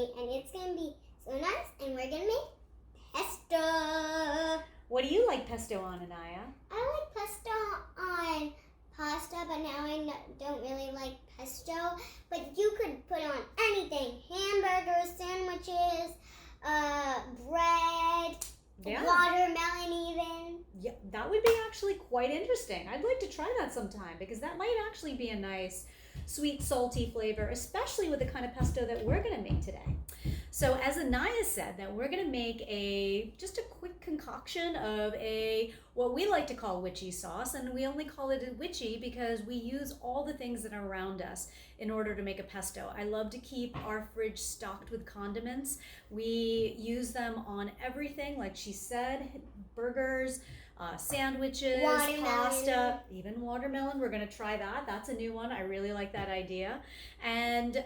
thing, and it's gonna be so nice. And we're gonna make pesto. What do you like pesto on, Anaya? I like pesto on pasta, but now I don't really like pesto. But you could put on anything: hamburgers, sandwiches, bread, watermelon, even. Yeah, that would be actually quite interesting. I'd like to try that sometime because that might actually be a nice sweet, salty flavor, especially with the kind of pesto that we're going to make today. So as Anaya said, that we're going to make just a quick concoction of what we like to call witchy sauce, and we only call it a witchy because we use all the things that are around us in order to make a pesto. I love to keep our fridge stocked with condiments. We use them on everything, like she said, burgers, sandwiches, pasta, even watermelon. We're going to try that. That's a new one. I really like that idea. And,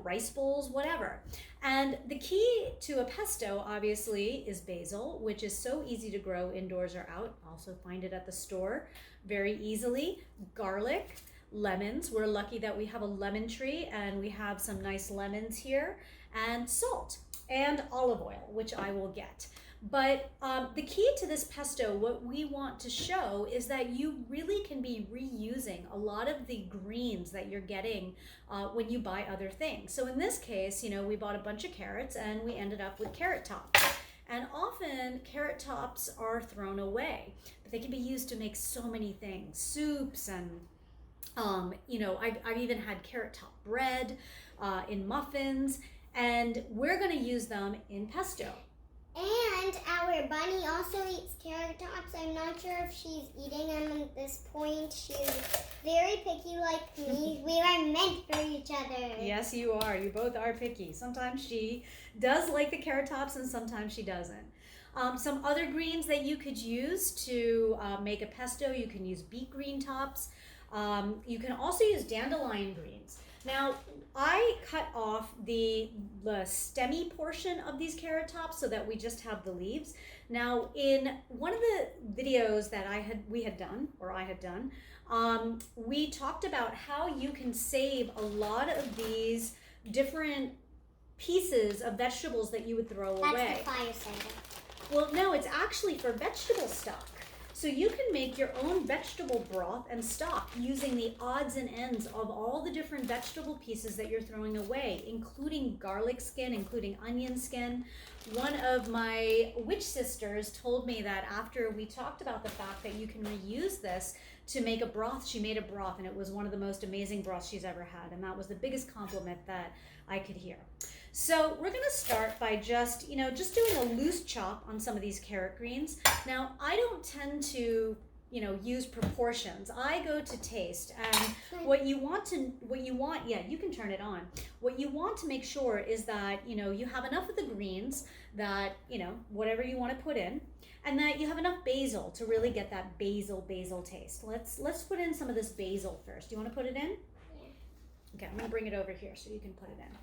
rice bowls, whatever. And the key to a pesto, obviously, is basil, which is so easy to grow indoors or out. Also find it at the store very easily. Garlic, lemons. We're lucky that we have a lemon tree and we have some nice lemons here. And salt and olive oil, which I will get. But the key to this pesto, what we want to show is that you really can be reusing a lot of the greens that you're getting when you buy other things. So in this case, we bought a bunch of carrots and we ended up with carrot tops. And often carrot tops are thrown away, but they can be used to make so many things, soups and I've even had carrot top bread in muffins, and we're going to use them in pesto. And our bunny also eats carrot tops. I'm not sure if she's eating them at this point. She's very picky like me. We are meant for each other. Yes, you are. You both are picky. Sometimes she does like the carrot tops and sometimes she doesn't. Some other greens that you could use to make a pesto, you can use beet green tops. You can also use dandelion greens. Now, I cut off the stemmy portion of these carrot tops so that we just have the leaves. Now, in one of the videos that I had done, we talked about how you can save a lot of these different pieces of vegetables that you would throw away. That's the fire starter. Well, no, it's actually for vegetable stock. So you can make your own vegetable broth and stock using the odds and ends of all the different vegetable pieces that you're throwing away, including garlic skin, including onion skin. One of my witch sisters told me that after we talked about the fact that you can reuse this to make a broth, she made a broth, and it was one of the most amazing broths she's ever had, and that was the biggest compliment that I could hear. So we're going to start by just doing a loose chop on some of these carrot greens. Now, I don't tend to, use proportions. I go to taste, and what you want, yeah, you can turn it on. What you want to make sure is that, you have enough of the greens that, whatever you want to put in, and that you have enough basil to really get that basil taste. Let's put in some of this basil first. Do you want to put it in? Yeah. Okay, I'm going to bring it over here so you can put it in.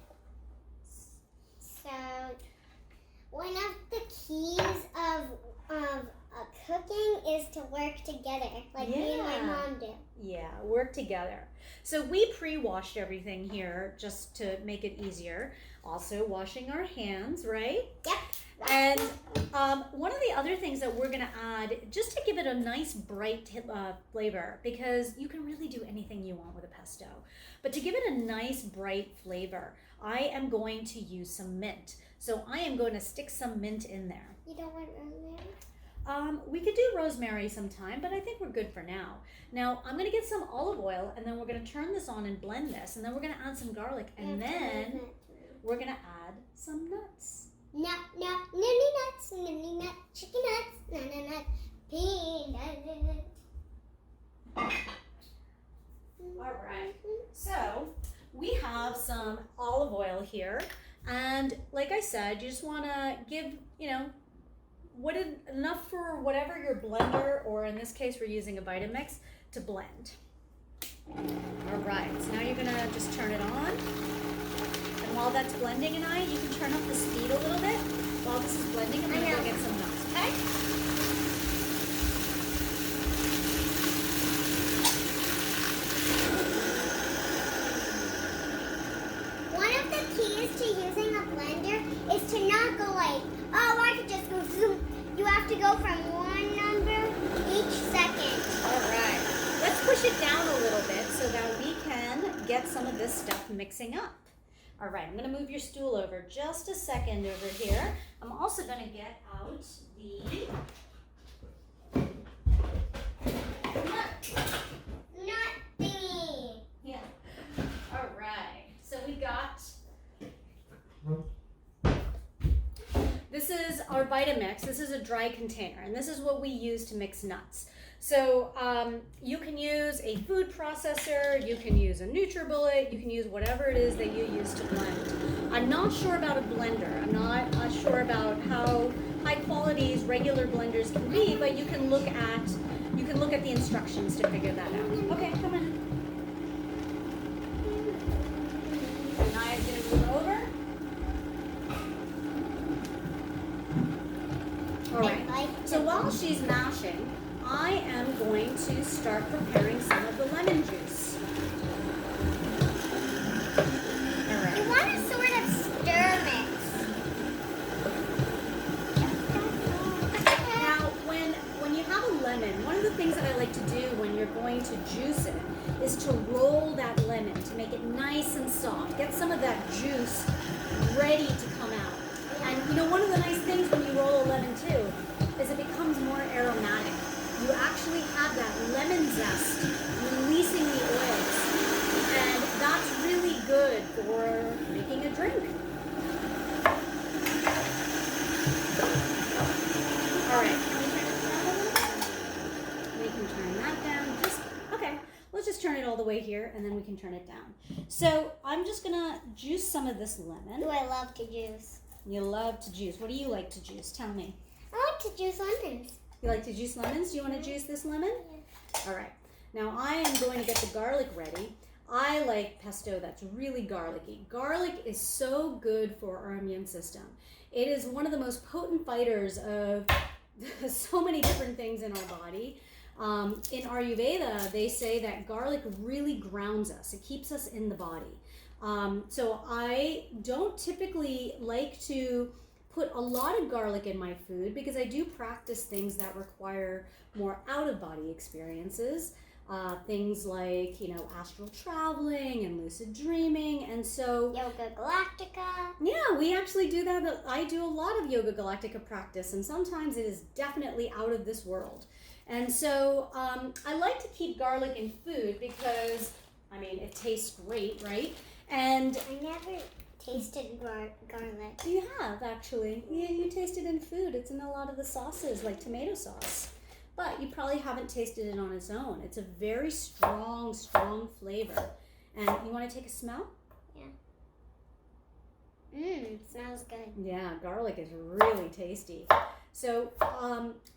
So, one of the keys of cooking is to work together, like me and my mom do. Yeah, work together. So we pre-washed everything here just to make it easier. Also washing our hands, right? Yep. And one of the other things that we're going to add, just to give it a nice bright flavor, because you can really do anything you want with a pesto, but to give it a nice bright flavor, I am going to use some mint. So I am going to stick some mint in there. You don't want rosemary? We could do rosemary sometime, but I think we're good for now. Now, I'm going to get some olive oil, and then we're going to turn this on and blend this, and then we're going to add some garlic, and then we're going to add some nuts. Nutty nuts, nutty nuts, chicken nuts, nut, peanut. All right, so we have some olive oil here, and like I said, you just want to give, enough for whatever your blender, or in this case, we're using a Vitamix, to blend. All right, so now you're gonna just turn it on. And while that's blending, you can turn up the speed a little bit while this is blending, and then we'll get some nuts, okay? One of the keys to using a get some of this stuff mixing up. All right, I'm going to move your stool over just a second over here. I'm also going to get out the nut thingy. Yeah. All right. So we got. This is our Vitamix. This is a dry container, and this is what we use to mix nuts. So you can use a food processor, you can use a NutriBullet, you can use whatever it is that you use to blend. I'm not sure about a blender. I'm not sure about how high quality regular blenders can be, but you can look at the instructions to figure that out. Okay, come on. Naya's gonna move over. All right. So while she's mashing, I am going to start preparing some of the lemon juice. All right. You want to sort of stir mix. Now, when you have a lemon, one of the things that I like to do when you're going to juice it is to roll that lemon to make it nice and soft. Get some of that juice ready to come out. And you know, one of the nice things when you roll a lemon too is it becomes more aromatic. You actually have that lemon zest releasing the oils, and that's really good for making a drink. All right, we can turn that down. Okay, let's just turn it all the way here, and then we can turn it down. So I'm just gonna juice some of this lemon. Do I love to juice? You love to juice. What do you like to juice? Tell me. I like to juice lemons. You like to juice lemons? Do you want to juice this lemon? Yeah. All right. Now I am going to get the garlic ready. I like pesto that's really garlicky. Garlic is so good for our immune system. It is one of the most potent fighters of so many different things in our body. In Ayurveda, they say that garlic really grounds us. It keeps us in the body. So I don't typically like to put a lot of garlic in my food because I do practice things that require more out-of-body experiences. Things like, you know, astral traveling and lucid dreaming, and so Yoga Galactica. Yeah, we actually do that. I do a lot of Yoga Galactica practice, and sometimes it is definitely out of this world. And so I like to keep garlic in food because, I mean, it tastes great, right? And I never tasted garlic. You have, actually. Yeah, you taste it in food. It's in a lot of the sauces, like tomato sauce. But you probably haven't tasted it on its own. It's a very strong, strong flavor. And you want to take a smell? Yeah. Smells good. Yeah, garlic is really tasty. So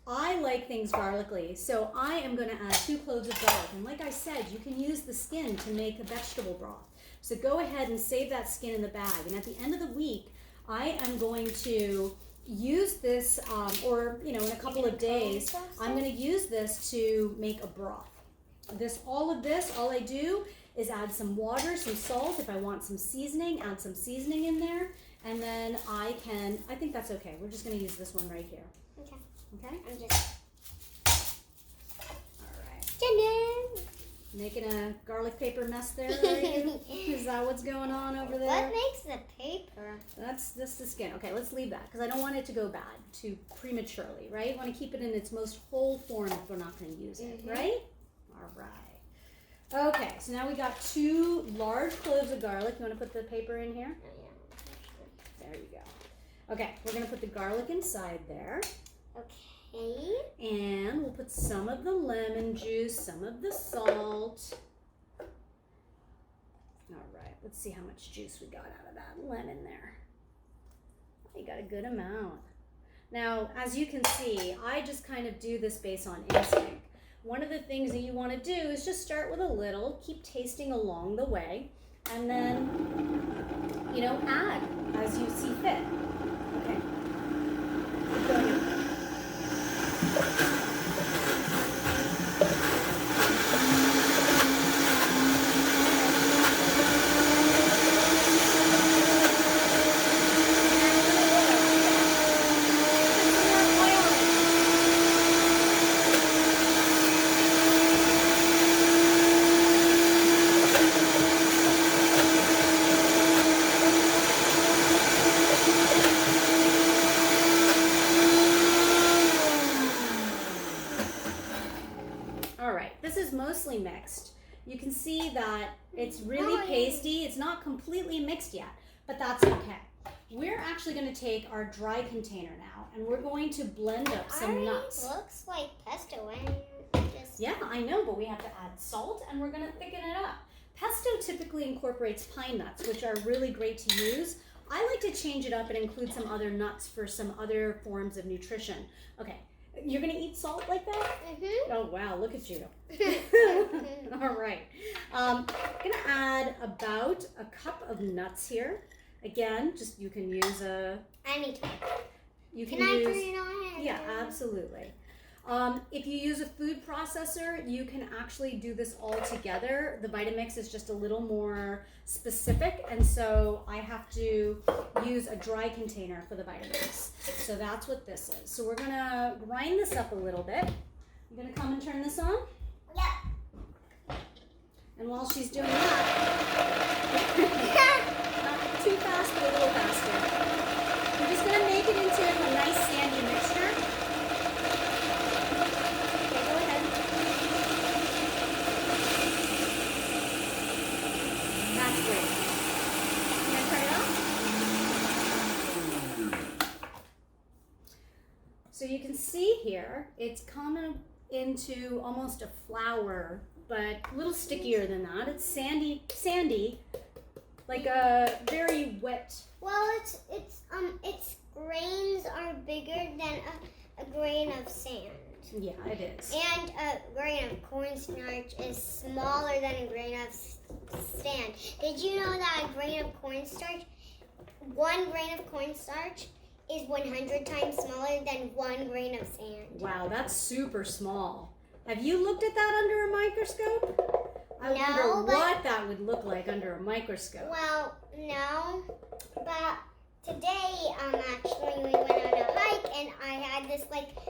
I like things garlicky. So I am going to add 2 cloves of garlic. And like I said, you can use the skin to make a vegetable broth. So go ahead and save that skin in the bag. And at the end of the week, I am going to use this, or you know, in a couple of days, I'm going to use this to make a broth. All I do is add some water, some salt. If I want some seasoning, add some seasoning in there. And then I think that's okay. We're just going to use this one right here. Okay. Okay? I'm just... All right. Ta-da! Making a garlic paper mess there, are you? Is that what's going on over there? What makes the paper? That's the skin. Okay, let's leave that because I don't want it to go bad too prematurely, right? I want to keep it in its most whole form if we're not going to use it, right? All right. Okay, so now we got 2 large cloves of garlic. You want to put the paper in here? There you go. Okay, we're going to put the garlic inside there. Okay. And we'll put some of the lemon juice, some of the salt. All right, let's see how much juice we got out of that lemon there. You got a good amount. Now, as you can see, I just kind of do this based on instinct. One of the things that you want to do is just start with a little, keep tasting along the way, and then, you know, add as you see fit. Okay. Keep going up. you can see that it's really pasty. It's not completely mixed yet, but that's okay. We're actually going to take our dry container now, and we're going to blend up some nuts. It looks like pesto. Yeah, I know, but we have to add salt, and we're going to thicken it up. Pesto typically incorporates pine nuts, which are really great to use. I like to change it up and include some other nuts for some other forms of nutrition. Okay, you're gonna eat salt like that? Mm-hmm. Oh wow, look at you. All right, I'm gonna add about a cup of nuts here. Again, just you can use a. Anytime. You can I use. put it on it? Yeah, absolutely. If you use a food processor, you can actually do this all together. The Vitamix is just a little more specific, and so I have to use a dry container for the Vitamix. So that's what this is. So we're gonna grind this up a little bit. You gonna come and turn this on? Yeah. And while she's doing that, not too fast, but a little faster. We're just gonna make it into a nice sandy mixture. So you can see here, it's coming into almost a flour, but a little stickier than that. It's sandy, like a very wet. Well, its grains are bigger than a grain of sand. Yeah, it is. And a grain of cornstarch is smaller than a grain of sand. Did you know that one grain of cornstarch is 100 times smaller than one grain of sand? Wow, that's super small. Have you looked at that under a microscope? I wonder what that would look like under a microscope. Well, no, but today, actually, we went on a hike, and I had this,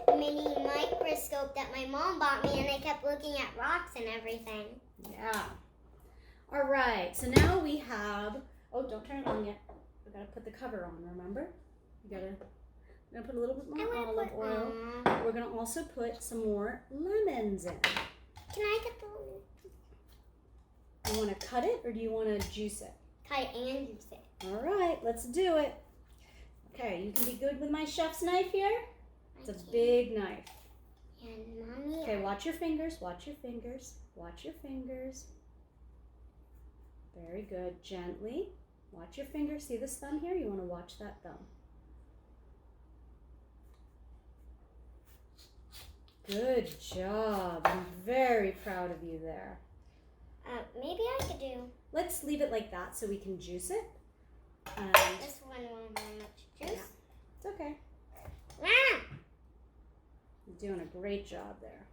mini microscope that my mom bought me, and I kept looking at rocks and everything. Yeah. All right, so now we have, oh, don't turn it on yet. We gotta put the cover on, remember? I'm gonna put a little bit more olive oil. We're gonna also put some more lemons in. Can I get the lemon? You wanna cut it, or do you wanna juice it? Cut it and juice it. All right, let's do it. Okay, you can be good with my chef's knife here. It's a big knife. And Mommy. Okay, watch your fingers, watch your fingers, watch your fingers. Very good, gently. Watch your fingers, see this thumb here? You wanna watch that thumb. Good job, I'm very proud of you there. Maybe I could do. Let's leave it like that so we can juice it. This one won't have much juice. Yeah, it's okay. Ah! You're doing a great job there.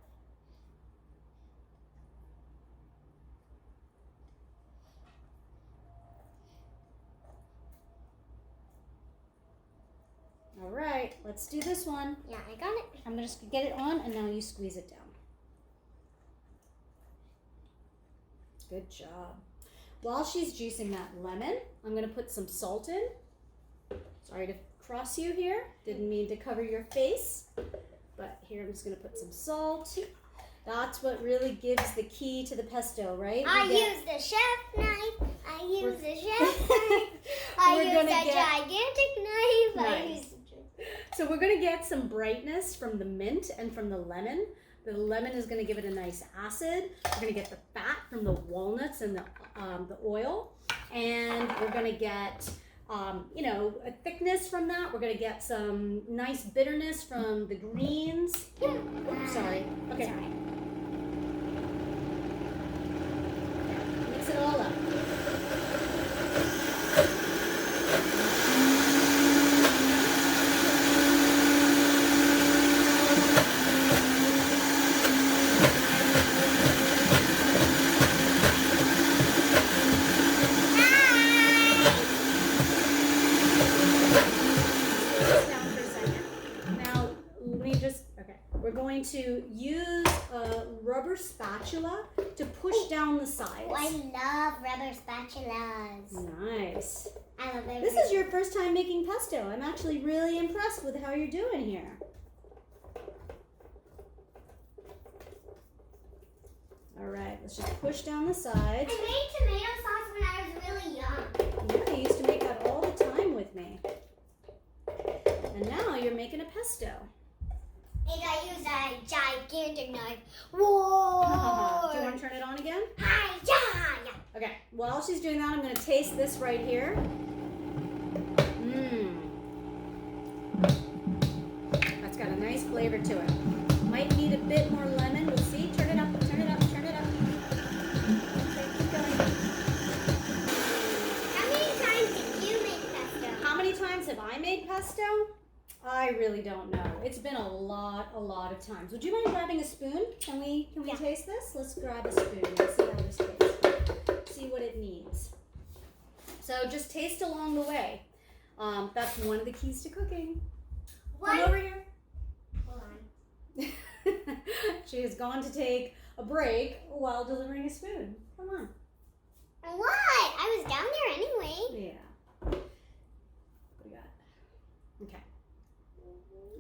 All right, let's do this one. Yeah, I got it. I'm gonna just get it on, and now you squeeze it down. Good job. While she's juicing that lemon, I'm gonna put some salt in. Sorry to cross you here. Didn't mean to cover your face. But here I'm just gonna put some salt. That's what really gives the key to the pesto, right? I use the chef knife. I use the chef knife. I use a gigantic knife. Nice. So we're gonna get some brightness from the mint and from the lemon. The lemon is gonna give it a nice acid. We're gonna get the fat from the walnuts and the oil. And we're gonna get a thickness from that. We're gonna get some nice bitterness from the greens. Oops, sorry. Okay. Sorry. Mix it all up. To use a rubber spatula to push down the sides. Oh, I love rubber spatulas. Nice. I love it. This is your first time making pesto. I'm actually really impressed with how you're doing here. All right, let's just push down the sides. I made tomato sauce when I was really young. Yeah, you used to make that all the time with me. And now you're making a pesto. And I used a gigantic knife. Whoa! Do you want to turn it on again? Hi-ya! Okay, while she's doing that, I'm going to taste this right here. That's got a nice flavor to it. Might need a bit more lemon. We'll see. Turn it up, turn it up, turn it up. Okay, keep going. How many times did you make pesto? How many times have I made pesto? I really don't know. It's been a lot of times. Would you mind grabbing a spoon? Can we taste this? Let's grab a spoon and see how this tastes. See what it needs. So just taste along the way. That's one of the keys to cooking. Come over here. Hold on. She has gone to take a break while delivering a spoon. Come on. What? I was down there anyway. Yeah. What do you got? Okay.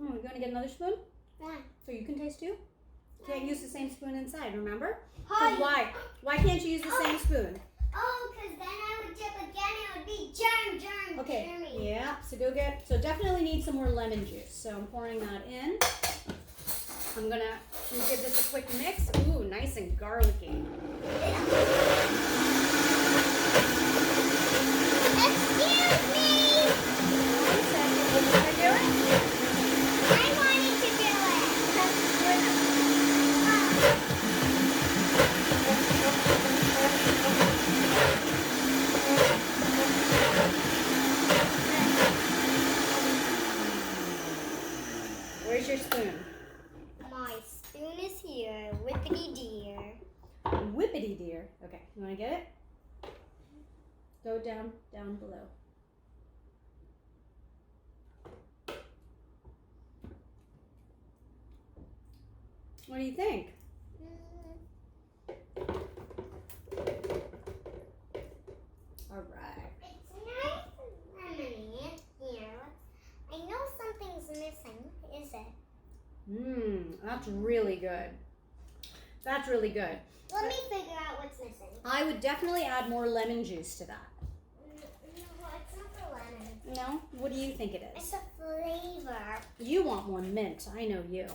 Oh, you going to get another spoon? Why? So you can taste too? You can't use the same spoon inside, remember? Hi. 'Cause why? Why can't you use the same spoon? Oh, because then I would dip again. It would be germ. Okay. Germy. Yeah. So so definitely need some more lemon juice. So I'm pouring that in. I'm gonna give this a quick mix. Ooh, nice and garlicky. Excuse me. 1 second. You wanna do it? I wanted to do Where's your spoon? My spoon is here. Whippity dear. Whippity dear. Okay, you wanna get it? Go down below. What do you think? All right. It's nice and lemony in here. I know something's missing. What is it? That's really good. That's really good. Let me figure out what's missing. I would definitely add more lemon juice to that. No, it's not the lemon. No? What do you think it It's is? a flavor. You want more mint. I know you.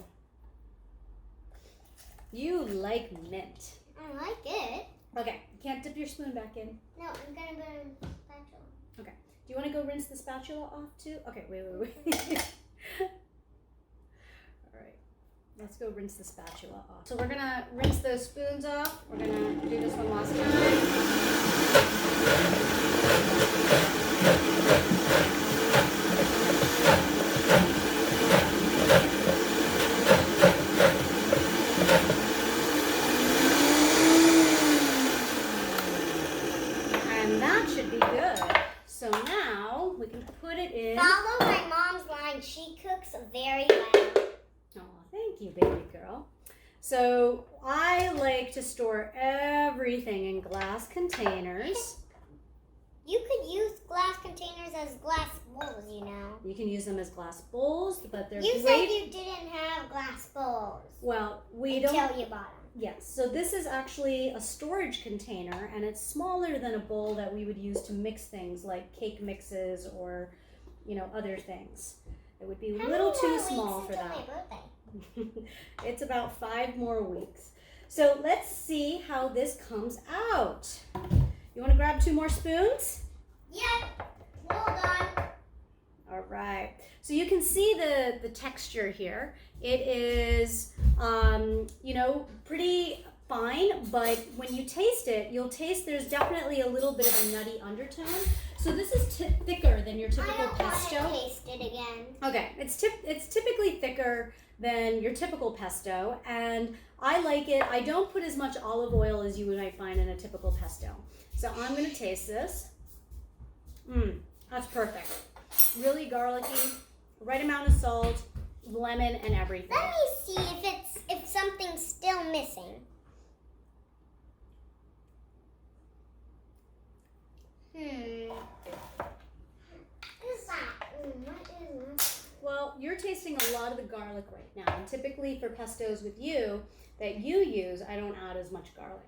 You like mint. I like it. Okay, you can't dip your spoon back in. No, I'm gonna burn spatula. Okay. Do you want to go rinse the spatula off too? Okay, wait. All right. Let's go rinse the spatula off. So we're gonna rinse those spoons off. We're gonna do this one last and that should be good. So now we can put it in. Follow my mom's line. She cooks very well. Oh, thank you, baby girl. So I like to store everything in glass containers. You could use glass containers as glass bowls, you know. You can use them as glass bowls, but they're You great. said you didn't have glass bowls Well, we until don't. you bought them. Yes, so this is actually a storage container, and it's smaller than a bowl that we would use to mix things like cake mixes or, other things. It would be a little too small for that. My birthday. It's about 5 more weeks. So let's see how this comes out. You want to grab 2 more spoons? Yep. Hold on. All right. So you can see the texture here. It is, pretty fine, but when you taste it, you'll taste there's definitely a little bit of a nutty undertone. So this is thicker than your typical I don't pesto. want to taste it again. Okay, it's typically thicker than your typical pesto, and I like it. I don't put as much olive oil as you might find in a typical pesto. So I'm going to taste this. That's perfect. Really garlicky, right amount of salt, lemon, and everything. Let me see if something's still missing. What is that? What is this? Well, your tasting a lot of the garlic right now. And typically for pestos with you that you use, I don't add as much garlic.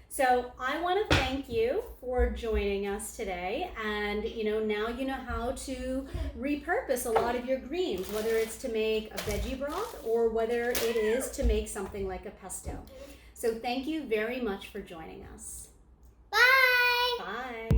So I want to thank you for joining us today, and now you know how to repurpose a lot of your greens, whether it's to make a veggie broth or whether it is to make something like a pesto. So thank you very much for joining us. Bye! Bye!